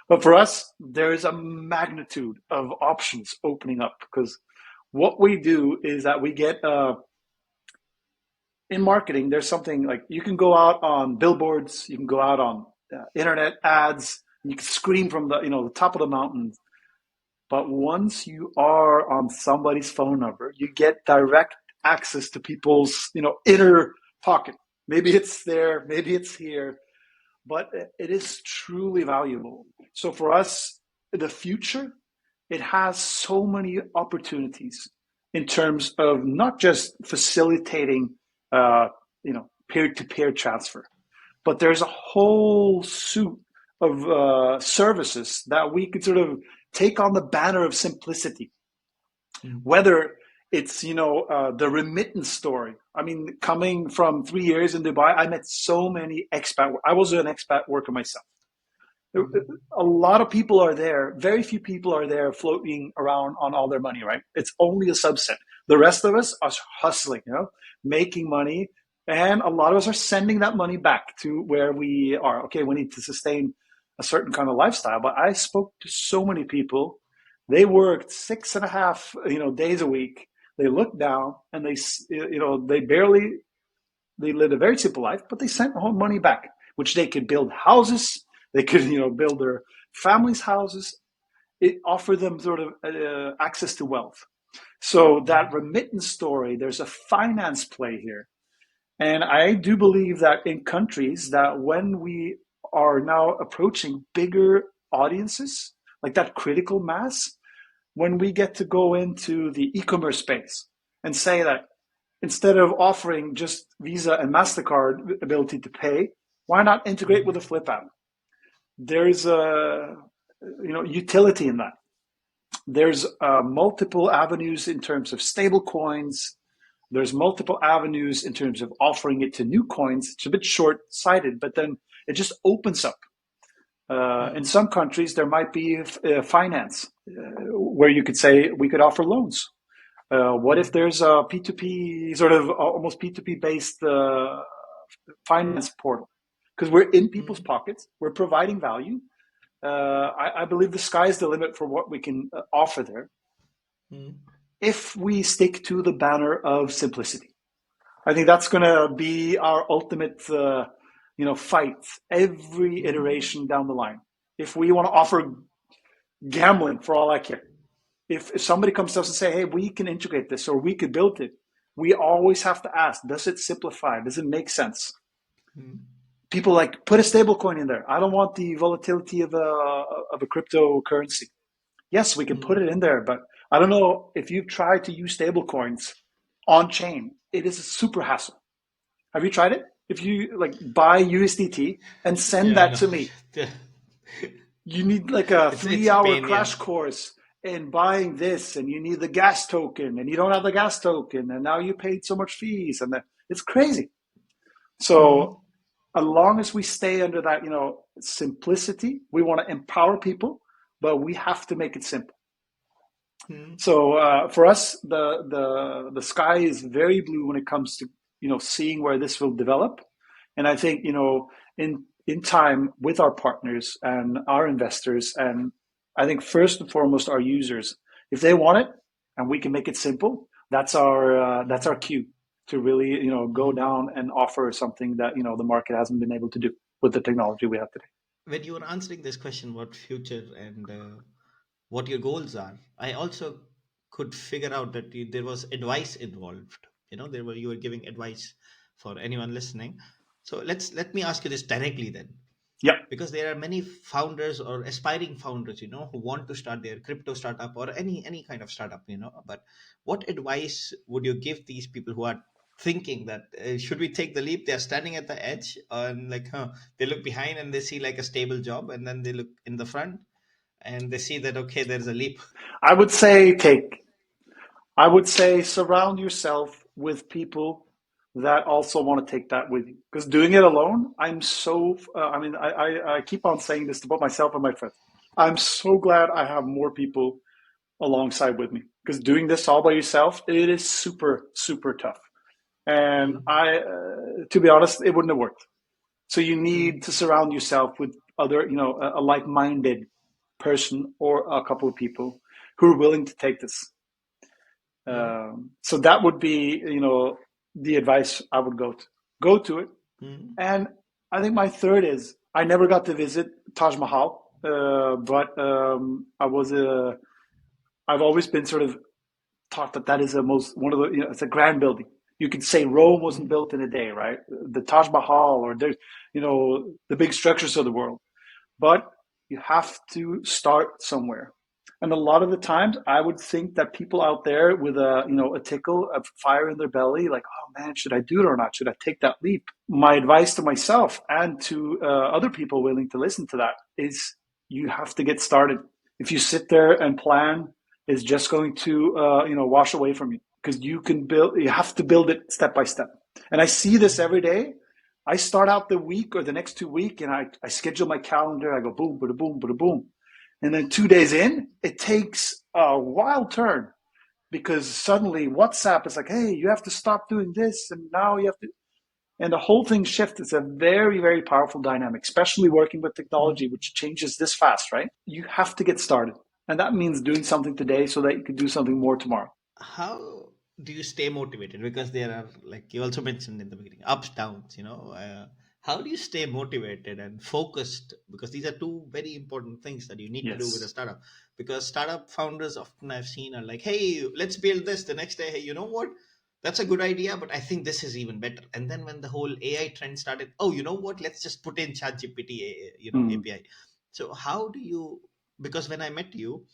But for us, there is a magnitude of options opening up, because what we do is that we get in marketing, there's something like you can go out on billboards, you can go out on internet ads, you can scream from the top of the mountain. But once you are on somebody's phone number, you get direct access to people's inner pocket. Maybe it's there, maybe it's here, but it is truly valuable. So for us, the future, it has so many opportunities in terms of not just facilitating, peer-to-peer transfer, but there's a whole suite of services that we could sort of take on the banner of simplicity. Whether it's the remittance story. I mean, coming from 3 years in Dubai, I met so many expat. I was an expat worker myself. A lot of people are there. Very few people are there floating around on all their money, right? It's only a subset. The rest of us are hustling, making money. And a lot of us are sending that money back to where we are. Okay, we need to sustain a certain kind of lifestyle. But I spoke to so many people. They worked 6.5, days a week. They looked down and they lived a very simple life, but they sent home money back, which they could build houses. They could, build their families' houses. It offered them sort of access to wealth. So that remittance story, there's a finance play here. And I do believe that in countries that when we are now approaching bigger audiences, like that critical mass, when we get to go into the e-commerce space and say that instead of offering just Visa and MasterCard ability to pay, why not integrate with a Flip app? There's a utility in that. There's multiple avenues in terms of stable coins. There's multiple avenues in terms of offering it to new coins. It's a bit short-sighted, but then it just opens up. In some countries, there might be finance where you could say we could offer loans. What if there's a P2P, sort of almost P2P based finance portal? Because we're in people's pockets, we're providing value. I believe the sky is the limit for what we can offer there. If we stick to the banner of simplicity, I think that's going to be our ultimate, fight every iteration down the line. If we want to offer gambling, for all I care, if somebody comes to us and say, "Hey, we can integrate this, or we could build it," we always have to ask: does it simplify? Does it make sense? People like put a stable coin in there. I don't want the volatility of a cryptocurrency. Yes, we can put it in there, but I don't know if you've tried to use stable coins on chain. It is a super hassle. Have you tried it? If you buy USDT and send that to me, you need like a 3-hour crash course in buying this, and you need the gas token, and you don't have the gas token, and now you paid so much fees, and it's crazy. So as long as we stay under that, simplicity, we want to empower people, but we have to make it simple. So for us, the sky is very blue when it comes to seeing where this will develop, and I think in time with our partners and our investors, and I think first and foremost our users, if they want it and we can make it simple, that's our cue. to really, go down and offer something that, the market hasn't been able to do with the technology we have today. When you were answering this question, what future and what your goals are, I also could figure out that there was advice involved. There were you were giving advice for anyone listening. So let me ask you this directly then, Yeah. because there are many founders or aspiring founders, who want to start their crypto startup or any kind of startup, but what advice would you give these people who are thinking that should we take the leap? They're standing at the edge and like, they look behind and they see like a stable job, and then they look in the front and they see that, okay, there's a leap. I would say I would say surround yourself with people that also want to take that with you. Because doing it alone, I keep on saying this to both myself and my friends. I'm so glad I have more people alongside with me. Because doing this all by yourself, it is super, super tough. And Mm, to be honest, it wouldn't have worked. So you mm, need to surround yourself with other, a like-minded person or a couple of people who are willing to take this. mm, So that would be, the advice I would go to it. mm, And I think my third is I never got to visit Taj Mahal, but I've always been sort of taught that is one of the, it's a grand building. You could say Rome wasn't mm, built in a day, right? The Taj Mahal, or there's, the big structures of the world. But you have to start somewhere. And a lot of the times I would think that people out there with a tickle of fire in their belly, like, oh man, should I do it or not? Should I take that leap? My advice to myself and to other people willing to listen to that is you have to get started. If you sit there and plan, it's just going to, wash away from you, because you have to build it step by step. And I see this every day. I start out the week or the next 2 weeks, and I schedule my calendar. I go boom, bada boom, bada boom. And then 2 days in, it takes a wild turn, because suddenly WhatsApp is like, hey, you have to stop doing this. And now you have to, and the whole thing shifts. It's a very, very powerful dynamic, especially working with technology, mm. which changes this fast, right? You have to get started. And that means doing something today so that you can do something more tomorrow. How do you stay motivated? Because there are, like you also mentioned in the beginning, ups, downs, how do you stay motivated and focused? Because these are two very important things that you need to do with a Yes. startup. Because startup founders often I've seen are like, hey, let's build this. The next day, hey, you know what? That's a good idea, but I think this is even better. And then when the whole AI trend started, oh, you know what? Let's just put in ChatGPT, Mm. API. So how do you? Because when I met you,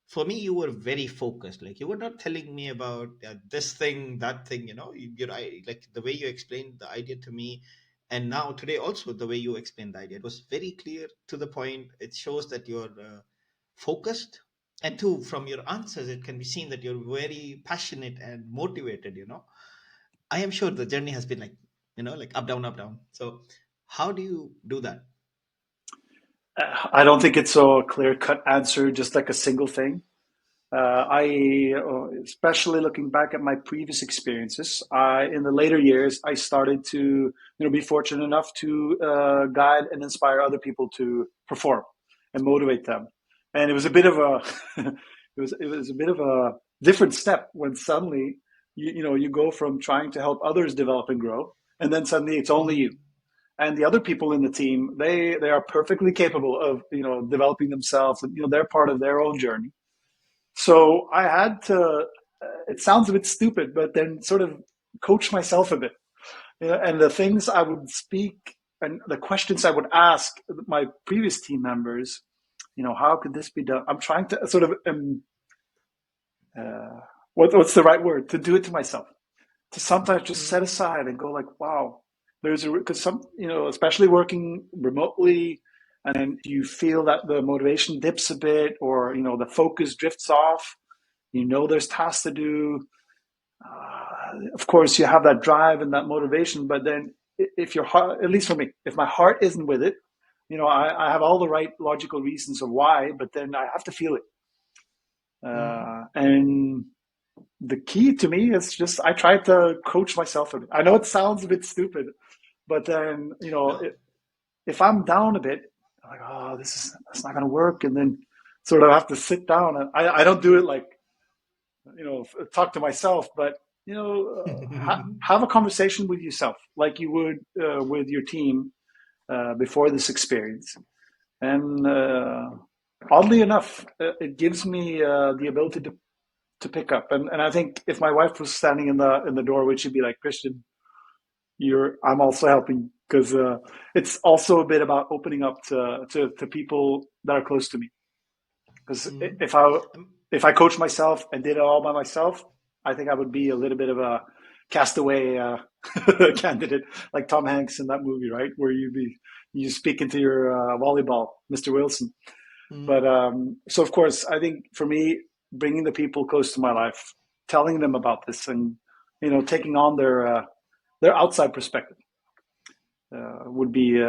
for me you were very focused, like you were not telling me about this thing, that thing, like the way you explained the idea to me, and now today also the way you explained the idea, it was very clear, to the point. It shows that you're focused, and two, from your answers it can be seen that you're very passionate and motivated. I am sure the journey has been like, like up down up down. So how do you do that? I don't think it's a clear cut answer, just like a single thing. Especially looking back at my previous experiences, in the later years, I started to, be fortunate enough to guide and inspire other people to perform and motivate them. And it was a bit of a, it was a bit of a different step when suddenly, you go from trying to help others develop and grow, and then suddenly it's only Mm, you. And the other people in the team, they are perfectly capable of, developing themselves, and they're part of their own journey. So I had to, it sounds a bit stupid, but then sort of coach myself a bit. And the things I would speak and the questions I would ask my previous team members, how could this be done? I'm trying to sort of, uh, what's the right word? To do it to myself. To sometimes just set mm, aside and go like, wow, because especially working remotely, and then you feel that the motivation dips a bit, or, the focus drifts off. There's tasks to do. Of course, you have that drive and that motivation, but then if your heart, at least for me, if my heart isn't with it, I have all the right logical reasons of why, but then I have to feel it. mm. And the key to me is just I try to coach myself a bit. I know it sounds a bit stupid, but then No. if I'm down a bit, I'm like, oh, that's not going to work, and then sort of have to sit down. And I don't do it like, talk to myself, but have a conversation with yourself like you would with your team before this experience. And oddly enough, it gives me the ability to pick up. And I think if my wife was standing in the doorway, she'd be like, Christian, I'm also helping, because it's also a bit about opening up to people that are close to me. Because if I coach myself and did it all by myself, I think I would be a little bit of a castaway candidate, like Tom Hanks in that movie, right? Where you speak into your volleyball, Mr. Wilson. But so of course, I think for me, bringing the people close to my life, telling them about this, and taking on their outside perspective would be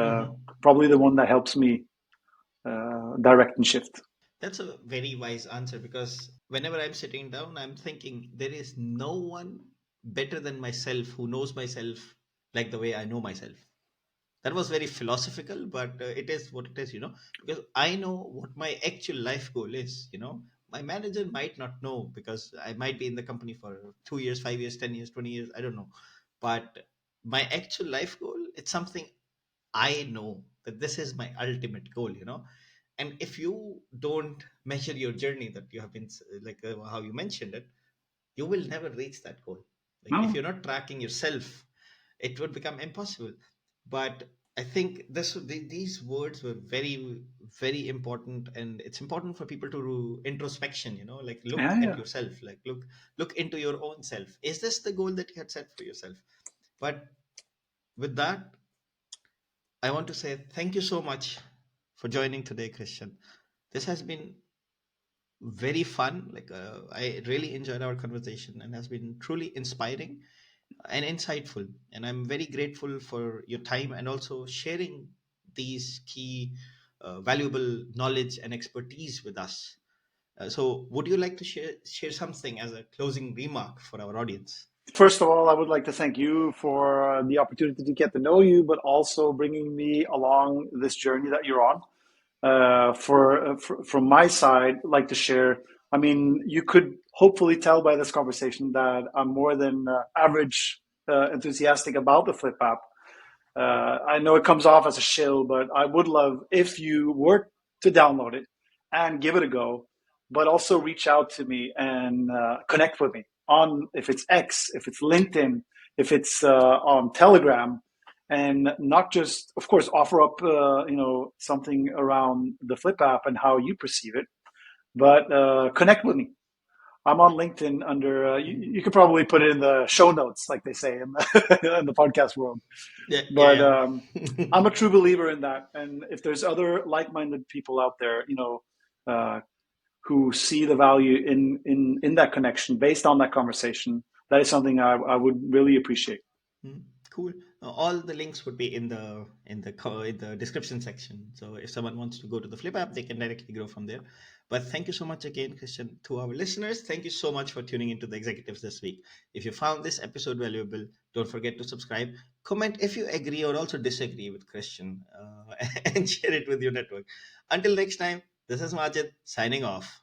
probably the one that helps me direct and shift. That's a very wise answer, because whenever I'm sitting down, I'm thinking there is no one better than myself who knows myself like the way I know myself. That was very philosophical, but it is what it is, because I know what my actual life goal is. My manager might not know, because I might be in the company for 2 years, 5 years, 10 years, 20 years, I don't know. But my actual life goal, it's something I know that this is my ultimate goal. And if you don't measure your journey that you have been, like how you mentioned it, you will never reach that goal. Like if No, you're not tracking yourself, it would become impossible. But I think these words were very, very important, and it's important for people to do introspection. Like look yeah, at yeah. yourself, like look into your own self. Is this the goal that you had set for yourself? But with that, I want to say thank you so much for joining today, Christian. This has been very fun. Like I really enjoyed our conversation, and has been truly inspiring and insightful. And I'm very grateful for your time, and also sharing these key, valuable knowledge and expertise with us. So, would you like to share something as a closing remark for our audience? First of all, I would like to thank you for the opportunity to get to know you, but also bringing me along this journey that you're on. From my side, like to share. I mean, you could hopefully tell by this conversation that I'm more than average enthusiastic about the Flip app. I know it comes off as a shill, but I would love if you were to download it and give it a go, but also reach out to me and connect with me on, if it's X, if it's LinkedIn, if it's on Telegram, and not just, of course, offer up something around the Flip app and how you perceive it, but connect with me. I'm on LinkedIn under. You could probably put it in the show notes, like they say in in the podcast world. Yeah, But yeah, yeah. I'm a true believer in that. And if there's other like-minded people out there, uh, who see the value in that connection based on that conversation, that is something I would really appreciate. Cool. All the links would be in the description section. So if someone wants to go to the Flip app, they can directly go from there. But thank you so much again, Christian. To our listeners, thank you so much for tuning into the Executives this week. If you found this episode valuable, don't forget to subscribe, comment if you agree or also disagree with Christian, and share it with your network. Until next time, this is Majid signing off.